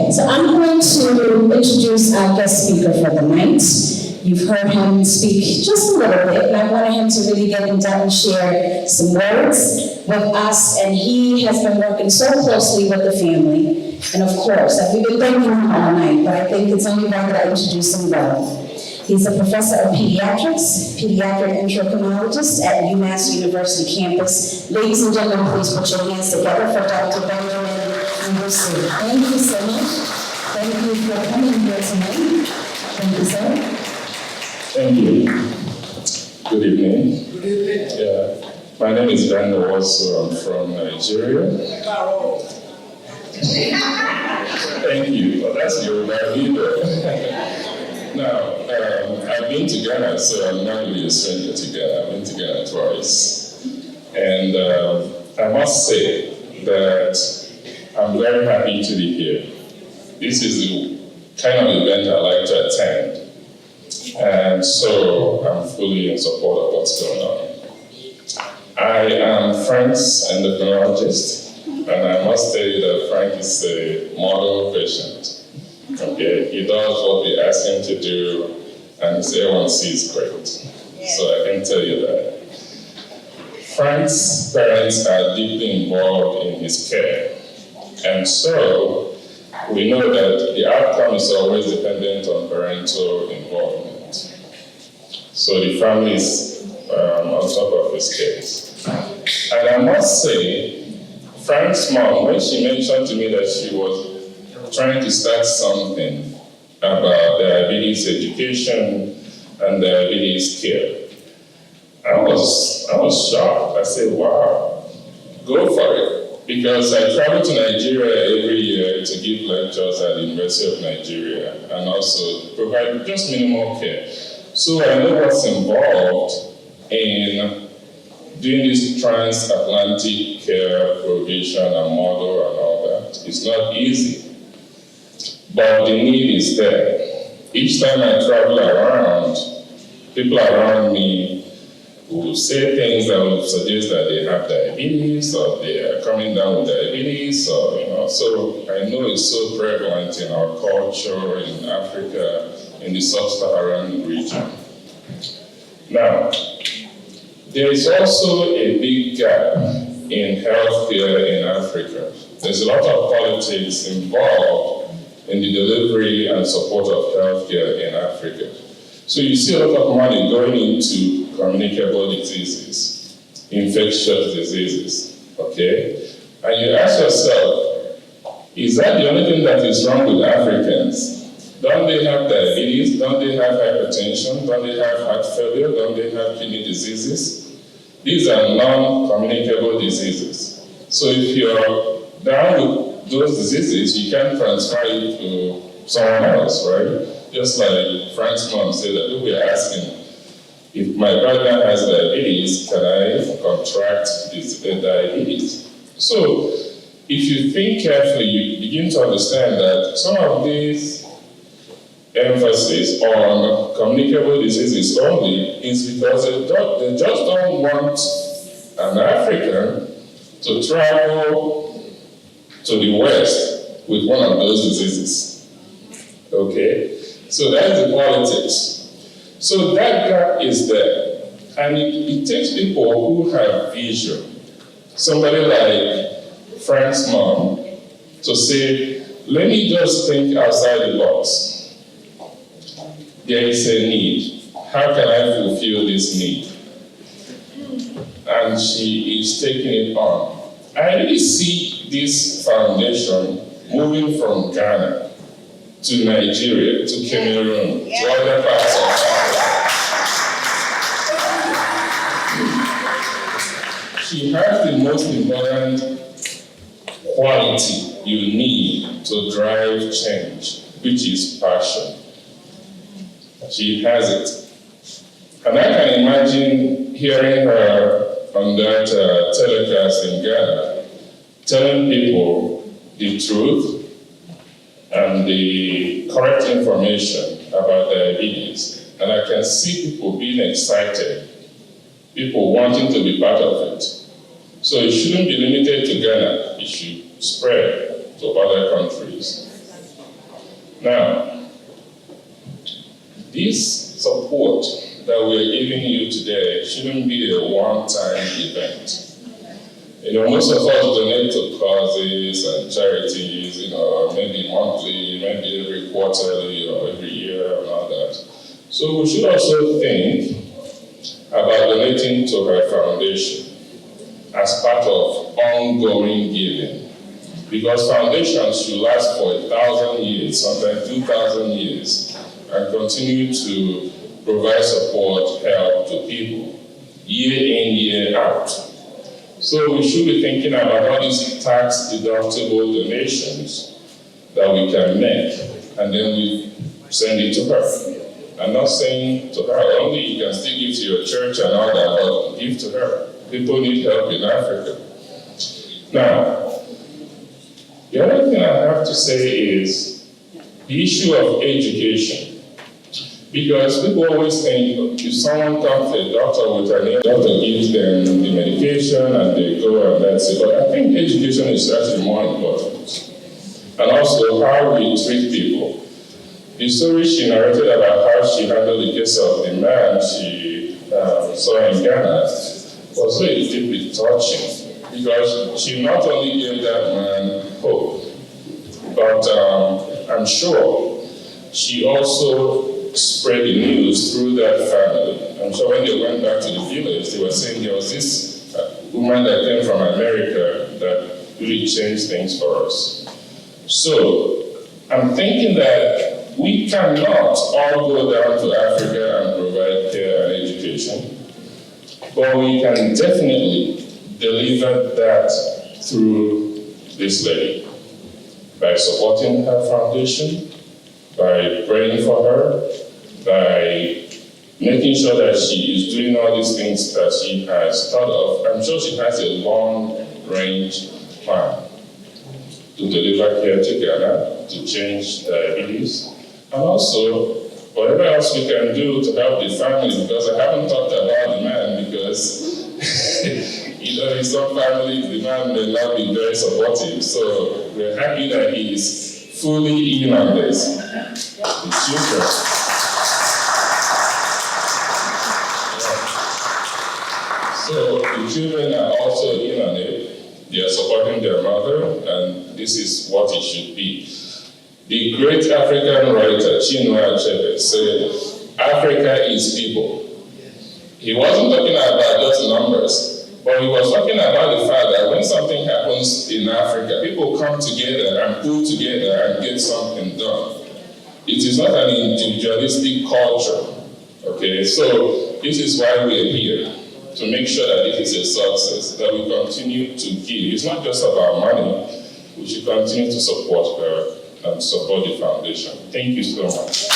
Okay, so I'm going to introduce our guest speaker for the night. You've heard him speak just a little bit, and I wanted him to really get him down and share some words with us, and he has been working so closely with the family. And of course, we've been thanking him all night, but I think it's only right that I introduce him well. He's a professor of pediatrics, pediatric endocrinologist at UMass University campus. Ladies and gentlemen, please put your hands together for Dr. Benjamin Nwosu. Thank you so much. Thank you for coming here tonight. Thank you, sir. Thank you. Good evening. Good evening. Yeah. My name is Nwosu. I'm from Nigeria. Thank you. Well, that's your right. Now, I've been to Ghana, so I'm not really a stranger to Ghana. I've been to Ghana twice. And I must say that I'm very happy to be here. This is the kind of event I like to attend. And so I'm fully in support of what's going on. I am Frank's endocrinologist, and I must tell you that Frank is a model patient. Okay, he does what we ask him to do, and his A1C is great. So I can tell you that. Frank's parents are deeply involved in his care, and so we know that the outcome is always dependent on parental involvement. So the family is on top of his case. And I must say, Frank's mom, when she mentioned to me that she was trying to start something about diabetes education and diabetes care, I was shocked. I said, wow, go for it. Because I travel to Nigeria every year to give lectures at the University of Nigeria and also provide just minimal care. So I know what's involved in doing this transatlantic care provision and model and all that. It's not easy. But the need is there. Each time I travel around, people around me will say things that will suggest that they have diabetes or they are coming down with diabetes, or so I know it's so prevalent in our culture in Africa, in the sub-Saharan region. Now, there is also a big gap in healthcare in Africa. There's a lot of politics involved in the delivery and support of healthcare in Africa. So you see a lot of money going into communicable diseases, infectious diseases, okay? And you ask yourself, is that the only thing that is wrong with Africans? Don't they have diabetes? Don't they have hypertension? Don't they have heart failure? Don't they have kidney diseases? These are non-communicable diseases. So if you're down with those diseases, you can transfer it to someone else, right? Just like Frank's mom said that we were asking, if my brother has diabetes, can I contract this diabetes? So if you think carefully, you begin to understand that some of these emphasis on communicable diseases only is because they just don't want an African to travel to the West with one of those diseases. Okay? So that's the politics. So that gap is there. And it takes people who have vision, somebody like Frank's mom, to say, let me just think outside the box. There is a need. How can I fulfill this need? And she is taking it on. I really see this foundation moving from Ghana to Nigeria, to Cameroon, to other parts of Africa. She has the most important quality you need to drive change, which is passion. She has it. And I can imagine hearing her on that telecast in Ghana, telling people the truth and the correct information about diabetes. And I can see people being excited, people wanting to be part of it. So it shouldn't be limited to Ghana, it should spread to other countries. Now, this support that we're giving you today shouldn't be a one-time event. Most of us donate to causes and charities, maybe monthly, maybe every quarterly or every year and all that. So we should also think about donating to her foundation as part of ongoing giving. Because foundations should last for 1,000 years, sometimes 2,000 years, and continue to provide support, help to people, year in, year out. So we should be thinking about all these tax-deductible donations that we can make, and then we send it to her. I'm not saying to her only, you can still give to your church and all that, but give to her. People need help in Africa. Now, the other thing I have to say is the issue of education. Because people always think if someone comes to a doctor with an illness, the doctor gives them the medication and they go and that's it. But I think education is actually more important. And also how we treat people. The story she narrated about how she handled the case of the man she saw in Ghana was really deeply touching. Because she not only gave that man hope, but I'm sure she also spread the news through that family. I'm sure when they went back to the village, they were saying there was this woman that came from America that really changed things for us. So I'm thinking that we cannot all go down to Africa and provide care and education, but we can definitely deliver that through this lady by supporting her foundation, by praying for her, by making sure that she is doing all these things that she has thought of. I'm sure she has a long-range plan to deliver care to Ghana, to change diabetes, and also whatever else we can do to help the family, because I haven't talked about the man, because in some families, the man may not be very supportive. So we're happy that he is fully in on this. The children. So the children are also in on it. They are supporting their mother, and this is what it should be. The great African writer, Chinua Achebe, said, Africa is people. He wasn't talking about just numbers, but he was talking about the fact that when something happens in Africa, people come together and pull together and get something done. It is not an individualistic culture. Okay, so this is why we are here, to make sure that it is a success, that we continue to give. It's not just about money. We should continue to support her and support the foundation. Thank you so much.